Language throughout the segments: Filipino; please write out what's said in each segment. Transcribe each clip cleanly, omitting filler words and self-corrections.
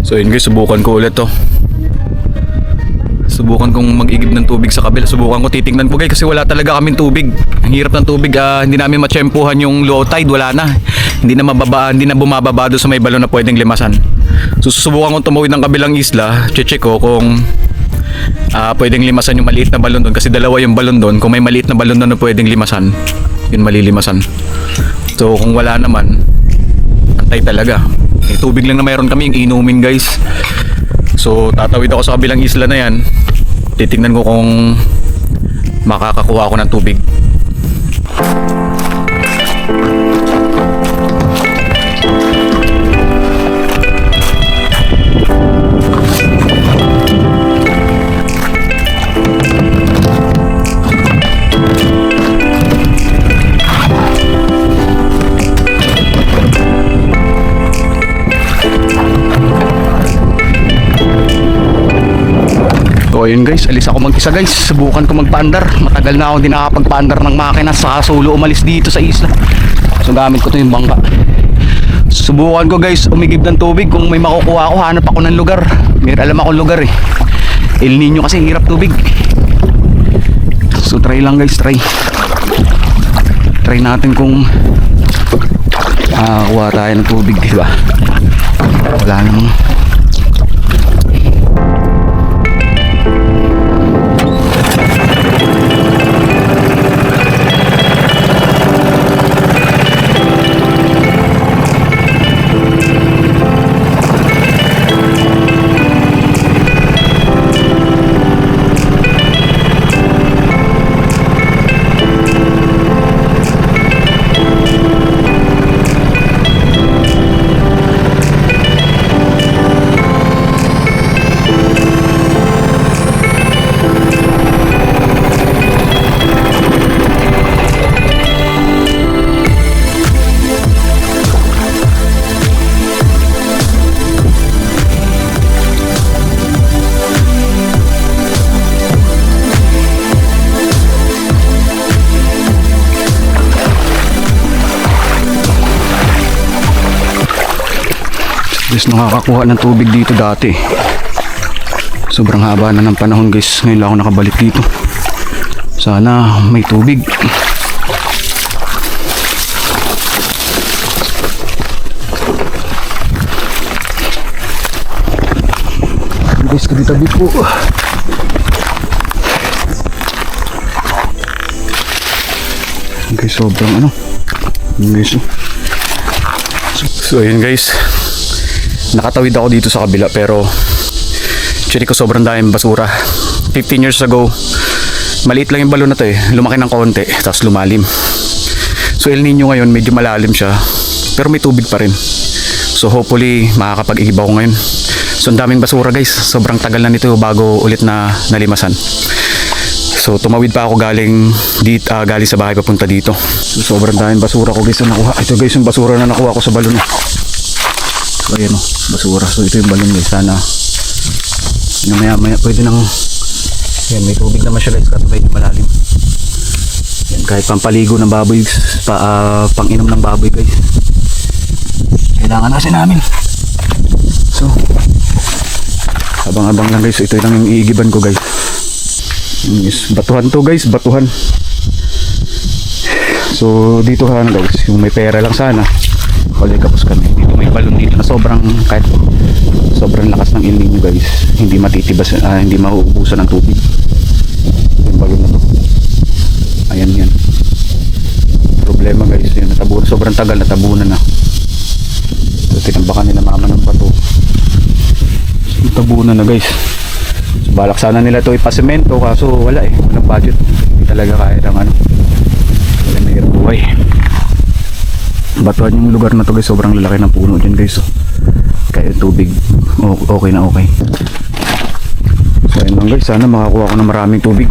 So yun guys, subukan ko ulit to. Subukan kong mag-igib ng tubig sa kabila. Subukan ko, titingnan ko guys kasi wala talaga kaming tubig. Ang hirap ng tubig, hindi namin matsyempohan yung low tide, wala na. Hindi na mababa, hindi na bumababa doon sa may balon na pwedeng limasan. So susubukan kong tumawid ng kabilang isla, check ko kung pwedeng limasan yung maliit na balon doon kasi dalawa yung balon doon. Kung may maliit na balon doon na pwedeng limasan, yun malilimasan. So kung wala naman, antay talaga. May tubig lang na mayroon kami, yung inumin guys. So tatawid ako sa kabilang isla na yan. Titingnan ko kung makakakuha ako ng tubig. So ayun guys, alis ako mag-isa guys. Subukan ko magpaandar. Matagal na ako hindi nakapagpaandar ng makina sa solo umalis dito sa isla. So gamit ko to yung bangka. Subukan ko guys umigib ng tubig. Kung may makukuha ako, hanap ako ng lugar. May alam akong lugar eh. El Nino kasi hirap tubig. So try lang guys, try. Try natin kung kuha tayo ng tubig, diba? Wala namang guys, nakakakuha ng tubig dito dati. Sobrang haba na ng panahon guys. Ngayon lang ako nakabalik dito. Sana may tubig. Guys, kaditabi po. Guys, sobrang guys. So ayun guys, nakatawid ako dito sa kabila pero check ko sobrang daming basura. 15 years ago, maliit lang yung balon na to eh. Lumaki ng konti, tapos lumalim. So El Nino ngayon, medyo malalim siya, pero may tubig pa rin. So hopefully, makakapag-ihib ako ngayon. So ang daming basura guys. Sobrang tagal na nito bago ulit na nalimasan. So tumawid pa ako galing sa bahay papunta dito. So sobrang daming basura ko guys na nakuha. Ito guys yung basura na nakuha ko sa balon. So ayan basura. So ito yung balon guys. Sana maya pwede nang yan, may tubig naman siya guys. Kato medyo malalim. Yan, kahit pampaligo ng baboy, pang-inom ng baboy guys. Kailangan kasi namin. So abang-abang lang guys. Ito lang yung iigiban ko guys. Yes, batuhan to guys, batuhan. So dito guys, yung may pera lang sana. Wala kapos kami. Dito may balon dito na sobrang kahit sobrang lakas ng El Nino guys, hindi matitibas, hindi mauubusan ng tubig. Yung balon na to. Ayan yan. Problema guys, yun natabunan, sobrang tagal natabunan na. So tinambakan nila mama ng bato. So, natabunan na guys. So, balak sana nila to ipasemento kaso wala eh, walang budget. Hindi talaga kaya ng wala na hirap buhay. Batuhan yung lugar na to guys, sobrang lalaki ng puno dyan guys. Kaya tubig okay na okay. So ayun lang guys, sana makakuha ko ng maraming tubig.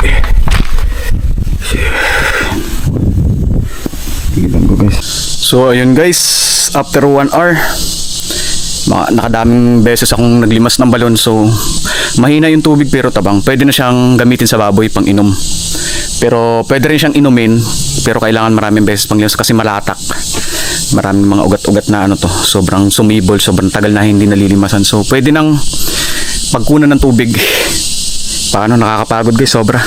Tignan ko guys. So ayun guys, after 1 hour nakadaming beses akong naglimas ng balon, so mahina yung tubig pero tabang. Pwede na siyang gamitin sa baboy pang inom. Pero pwede rin siyang inumin, pero kailangan maraming beses pang limas kasi malatak. Maraming mga ugat-ugat na ano to, sobrang sumibol, sobrang tagal na hindi nalilimasan. So pwede nang pagkunan ng tubig. Paano, nakakapagod guys, sobra.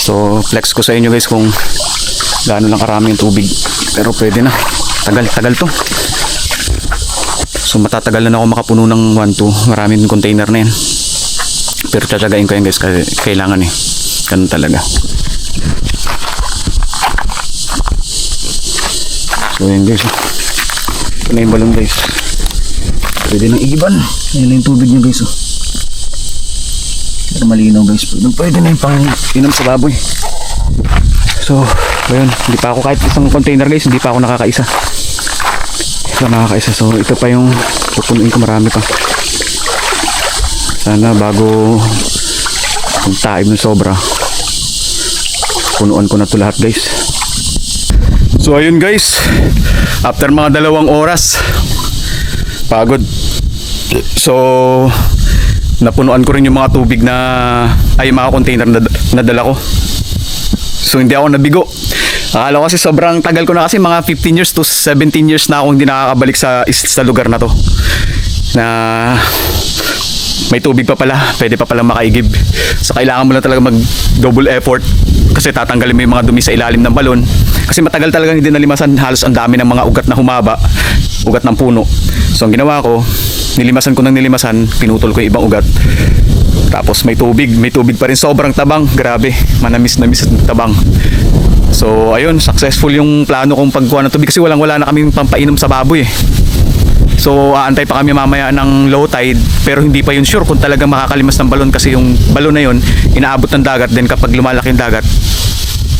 So flex ko sa inyo guys kung gaano lang karami yung tubig, pero pwede na. Tagal to. So matatagal na ako makapuno ng 1-2. Maraming container na yan. Pero tsatsagain ko yan guys kasi kailangan eh. Ganun talaga. So yan guys. Ito na yung balon guys. Pwede nang igiban. Yan na yung tubig nyo guys. Pero malinaw guys. Pwede na yung pang inom sa baboy. So ayun. Hindi pa ako kahit isang container guys. Hindi pa ako nakakaisa. So ito pa yung pupunuin ko, marami pa. Sana bago magtaib ng sobra, punuan ko na to lahat guys. So ayun guys, after mga 2 oras pagod, so napunuan ko rin yung mga tubig na ay mga container na dala ko. So hindi ako nabigo. Akala ko kasi sobrang tagal ko na, kasi mga 15 years to 17 years na akong hindi nakakabalik sa lugar na to. Na may tubig pa pala, pwede pa pala makaigib. So kailangan mo lang talaga mag double effort kasi tatanggalin mo yung mga dumi sa ilalim ng balon. Kasi matagal talagang hindi nalimasan, halos ang dami ng mga ugat na humaba, ugat ng puno. So ang ginawa ko, nilimasan ko ng nilimasan, pinutol ko yung ibang ugat. Tapos may tubig pa rin, sobrang tabang, grabe, manamis at tabang. So ayun, successful yung plano kong pagkuha ng tubig kasi wala na kaming pampainom sa baboy eh. So aantay pa kami mamaya ng low tide, pero hindi pa yun sure kung talagang makakalimas ng balon kasi yung balon na yun inaabot ng dagat, then kapag lumalaki yung dagat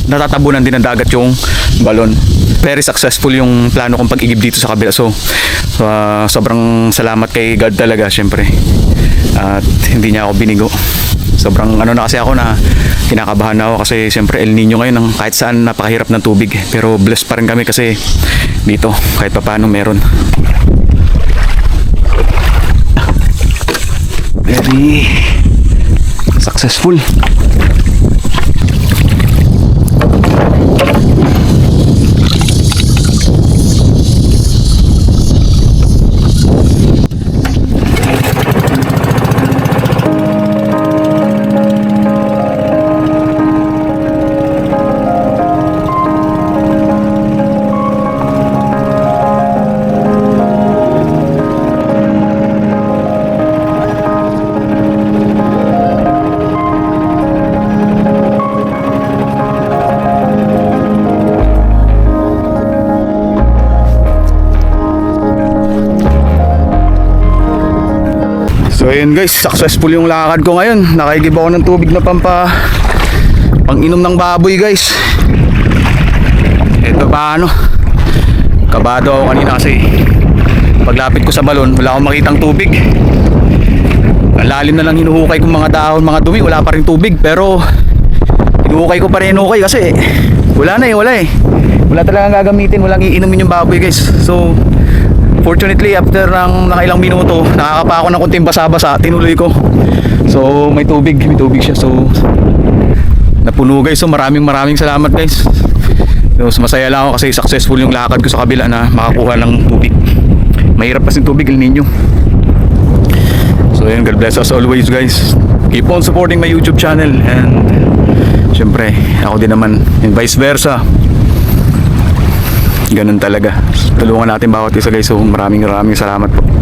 natatabunan din ng dagat yung balon. Very successful yung plano kong pag-igib dito sa kabila. So sobrang salamat kay God talaga syempre, at hindi niya ako binigo. Sobrang ano na kasi ako, na kinakabahan na ako kasi siyempre El Nino ngayon, kahit saan napakahirap ng tubig, pero blessed pa rin kami kasi dito kahit papaano meron. Very successful. So ayun guys, successful yung lakad ko ngayon. Nakaigib ako ng tubig na pang inom ng baboy guys. Ito pa ano, kabado ako kanina kasi paglapit ko sa balon wala akong makitang tubig. Ang lalim na lang hinuhukay kong mga dahon, mga dumi, wala pa rin tubig. Pero hinuhukay ko pa rin kasi wala talagang gagamitin, walang iinumin yung baboy guys. So fortunately, after ng nakailang minuto, nakakapa ako ng kunting basa-basa, tinuloy ko. So may tubig siya. So napuno guys. So maraming salamat guys. So masaya lang ako kasi successful yung lakad ko sa kabila na makakuha ng tubig. Mahirap kasi tubig, El Nino. So yun, God bless us always guys. Keep on supporting my YouTube channel, and syempre ako din naman, and vice versa. Ganun talaga. Tulungan natin bawat isa guys. So maraming salamat po.